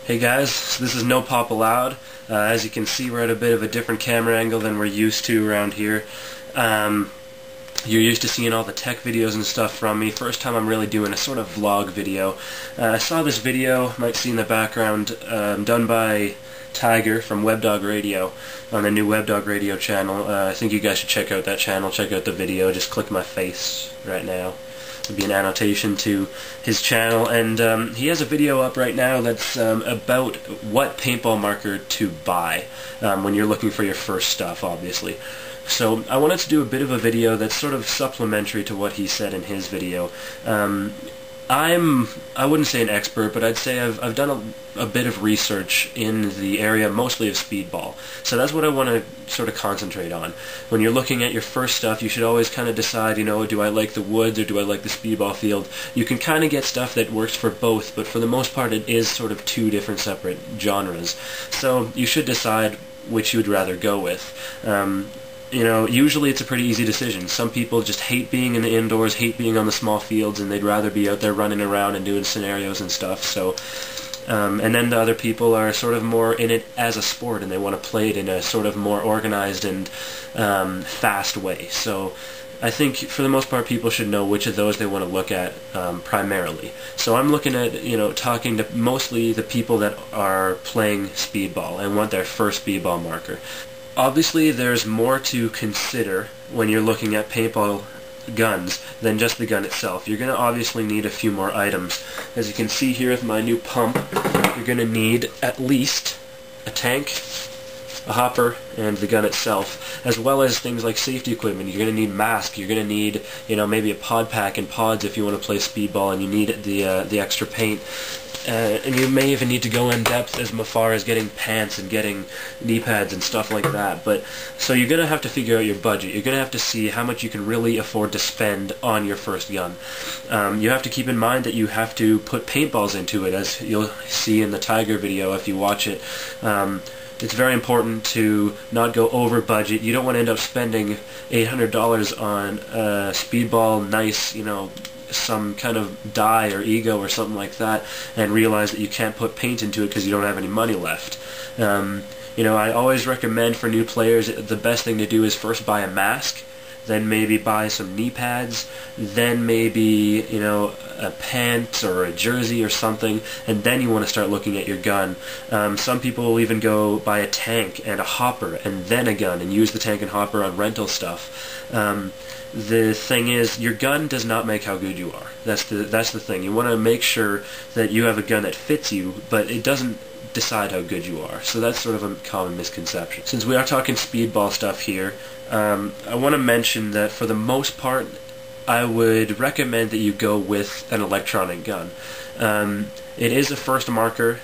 Hey guys, this is No Pop Allowed. As you can see, we're at a bit of a different camera angle than we're used to around here. You're used to seeing all the tech videos and stuff from me. First time I'm really doing a sort of vlog video. I saw this video, might see in the background, done by Tiger from WebDog Radio on the new WebDog Radio channel. I think you guys should check out that channel, check out the video. Just click my face right now. It'll be an annotation to his channel, and he has a video up right now that's about what paintball marker to buy when you're looking for your first stuff, obviously. So I wanted to do a bit of a video that's sort of supplementary to what he said in his video. I wouldn't say an expert, but I'd say I've done a bit of research in the area, mostly of Speedball. So that's what I want to sort of concentrate on. When you're looking at your first stuff, you should always kind of decide, you know, do I like the woods or do I like the Speedball field? You can kind of get stuff that works for both, but for the most part it is sort of two different separate genres. So you should decide which you would rather go with. You know, usually it's a pretty easy decision. Some people just hate being in the indoors, hate being on the small fields, and they'd rather be out there running around and doing scenarios and stuff. So, and then the other people are sort of more in it as a sport, and they want to play it in a sort of more organized and fast way. So I think for the most part people should know which of those they want to look at primarily. So I'm looking at, you know, talking to mostly the people that are playing Speedball and want their first Speedball marker. Obviously, there's more to consider when you're looking at paintball guns than just the gun itself. You're going to obviously need a few more items. As you can see here with my new pump, you're going to need at least a tank, a hopper, and the gun itself, as well as things like safety equipment. You're going to need mask. You're going to need, you know, maybe a pod pack and pods if you want to play Speedball, and you need the extra paint. And you may even need to go in depth as far as getting pants and getting knee pads and stuff like that. But so you're going to have to figure out your budget. You're going to have to see how much you can really afford to spend on your first gun. You have to keep in mind that you have to put paintballs into it, as you'll see in the Tiger video if you watch it. It's very important to not go over budget. You don't want to end up spending $800 on a Speedball nice, you know, some kind of dye or ego or something like that, and realize that you can't put paint into it because you don't have any money left. You know, I always recommend for new players, the best thing to do is first buy a mask, then maybe buy some knee pads, then maybe, you know, a pant or a jersey or something, and then you want to start looking at your gun. Some people will even go buy a tank and a hopper and then a gun and use the tank and hopper on rental stuff. The thing is, your gun does not make how good you are. That's the thing. You want to make sure that you have a gun that fits you, but it doesn't decide how good you are. So that's sort of a common misconception. Since we are talking Speedball stuff here, I want to mention that for the most part, I would recommend that you go with an electronic gun. It is a first marker,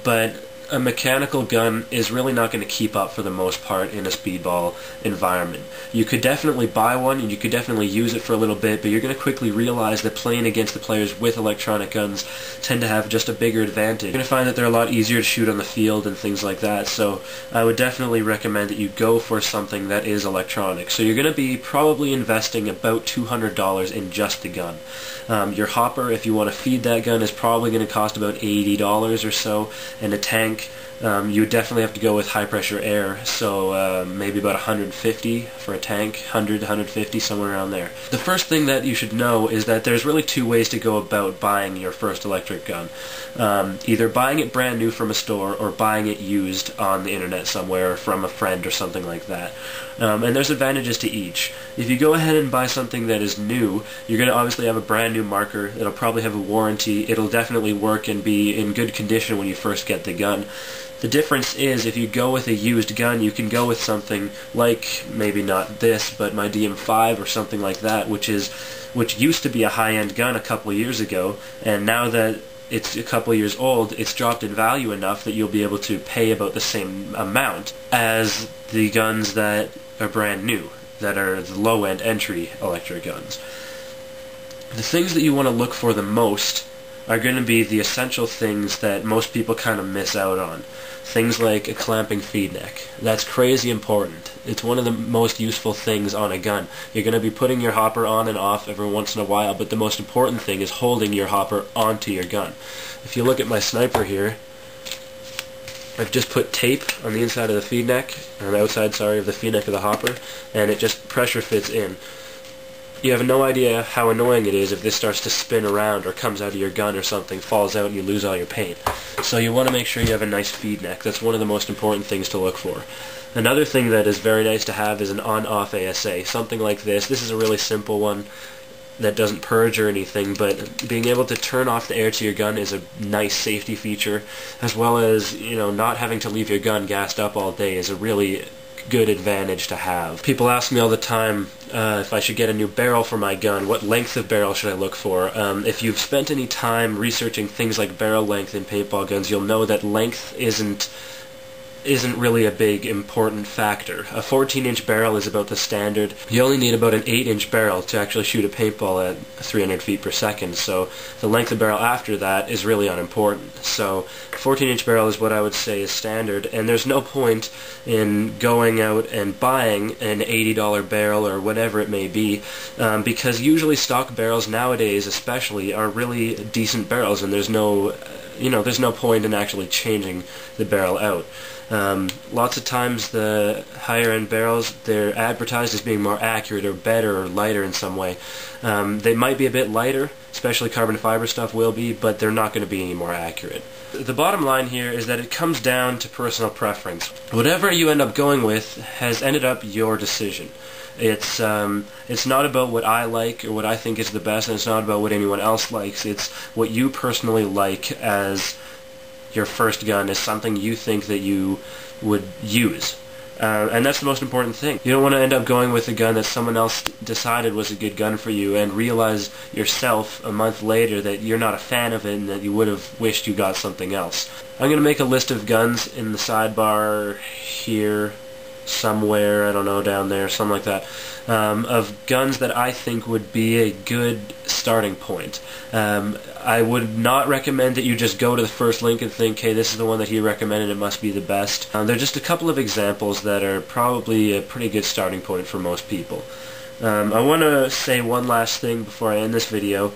but a mechanical gun is really not going to keep up for the most part in a Speedball environment. You could definitely buy one and you could definitely use it for a little bit, but you're going to quickly realize that playing against the players with electronic guns tend to have just a bigger advantage. You're going to find that they're a lot easier to shoot on the field and things like that, so I would definitely recommend that you go for something that is electronic. So you're going to be probably investing about $200 in just the gun. Your hopper, if you want to feed that gun, is probably going to cost about $80 or so, and a tank, you would definitely have to go with high pressure air, so maybe about $150 for a tank, 100 to 150, somewhere around there. The first thing that you should know is that there's really two ways to go about buying your first electric gun. Either buying it brand new from a store or buying it used on the internet somewhere from a friend or something like that. And there's advantages to each. If you go ahead and buy something that is new, you're going to obviously have a brand new marker. It'll probably have a warranty. It'll definitely work and be in good condition when you first get the gun. The difference is, if you go with a used gun, you can go with something like, maybe not this, but my DM5 or something like that, which used to be a high-end gun a couple of years ago, and now that it's a couple of years old, it's dropped in value enough that you'll be able to pay about the same amount as the guns that are brand new, that are the low-end entry electric guns. The things that you want to look for the most are going to be the essential things that most people kind of miss out on. Things like a clamping feed neck. That's crazy important. It's one of the most useful things on a gun. You're going to be putting your hopper on and off every once in a while, but the most important thing is holding your hopper onto your gun. If you look at my sniper here, I've just put tape on the inside of the feed neck, on the outside, sorry, of the feed neck of the hopper, and it just pressure fits in. You have no idea how annoying it is if this starts to spin around or comes out of your gun or something, falls out and you lose all your paint. So you want to make sure you have a nice feed neck. That's one of the most important things to look for. Another thing that is very nice to have is an on-off ASA. Something like this. This is a really simple one that doesn't purge or anything, but being able to turn off the air to your gun is a nice safety feature, as well as, you know, not having to leave your gun gassed up all day is a really good advantage to have. People ask me all the time if I should get a new barrel for my gun, what length of barrel should I look for? If you've spent any time researching things like barrel length in paintball guns, you'll know that length isn't really a big important factor. A 14-inch barrel is about the standard. You only need about an 8-inch barrel to actually shoot a paintball at 300 feet per second, so the length of barrel after that is really unimportant. So 14-inch barrel is what I would say is standard, and there's no point in going out and buying an $80 barrel or whatever it may be, because usually stock barrels nowadays especially are really decent barrels, and there's no point in actually changing the barrel out. Lots of times the higher end barrels, they're advertised as being more accurate or better or lighter in some way. They might be a bit lighter, especially carbon fiber stuff will be, but they're not going to be any more accurate. The bottom line here is that it comes down to personal preference. Whatever you end up going with has ended up your decision. It's not about what I like or what I think is the best, and it's not about what anyone else likes. It's what you personally like as your first gun, is something you think that you would use. And that's the most important thing. You don't want to end up going with a gun that someone else decided was a good gun for you and realize yourself a month later that you're not a fan of it and that you would have wished you got something else. I'm going to make a list of guns in the sidebar here, somewhere, I don't know, down there, something like that, of guns that I think would be a good starting point. I would not recommend that you just go to the first link and think, hey, this is the one that he recommended, it must be the best. They're just a couple of examples that are probably a pretty good starting point for most people. I want to say one last thing before I end this video.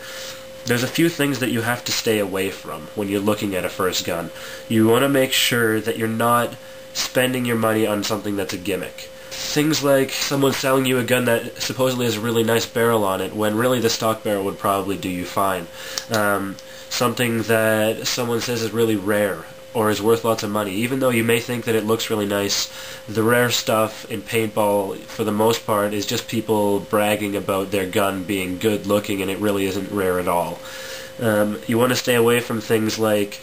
There's a few things that you have to stay away from when you're looking at a first gun. You want to make sure that you're not spending your money on something that's a gimmick. Things like someone selling you a gun that supposedly has a really nice barrel on it, when really the stock barrel would probably do you fine. Something that someone says is really rare or is worth lots of money. Even though you may think that it looks really nice, the rare stuff in paintball, for the most part, is just people bragging about their gun being good looking, and it really isn't rare at all. You want to stay away from things like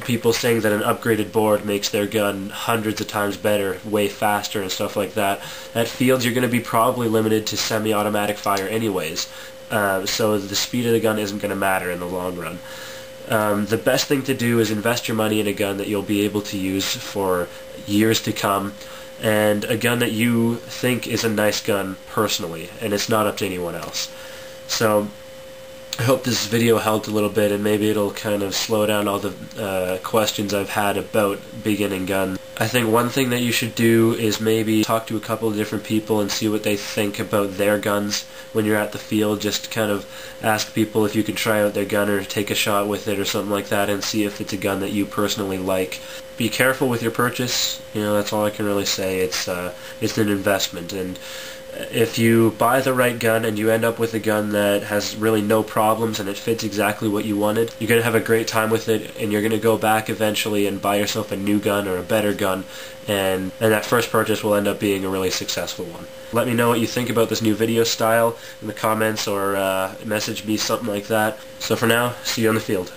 people saying that an upgraded board makes their gun hundreds of times better, way faster and stuff like that. At fields you're going to be probably limited to semi-automatic fire anyways, so the speed of the gun isn't going to matter in the long run. The best thing to do is invest your money in a gun that you'll be able to use for years to come, and a gun that you think is a nice gun personally, and it's not up to anyone else. So I hope this video helped a little bit, and maybe it'll kind of slow down all the questions I've had about beginning guns. I think one thing that you should do is maybe talk to a couple of different people and see what they think about their guns when you're at the field. Just kind of ask people if you can try out their gun or take a shot with it or something like that, and see if it's a gun that you personally like. Be careful with your purchase. You know, that's all I can really say. It's an investment, and if you buy the right gun and you end up with a gun that has really no problems and it fits exactly what you wanted, you're going to have a great time with it, and you're going to go back eventually and buy yourself a new gun or a better gun, and that first purchase will end up being a really successful one. Let me know what you think about this new video style in the comments, or message me something like that. So for now, see you on the field.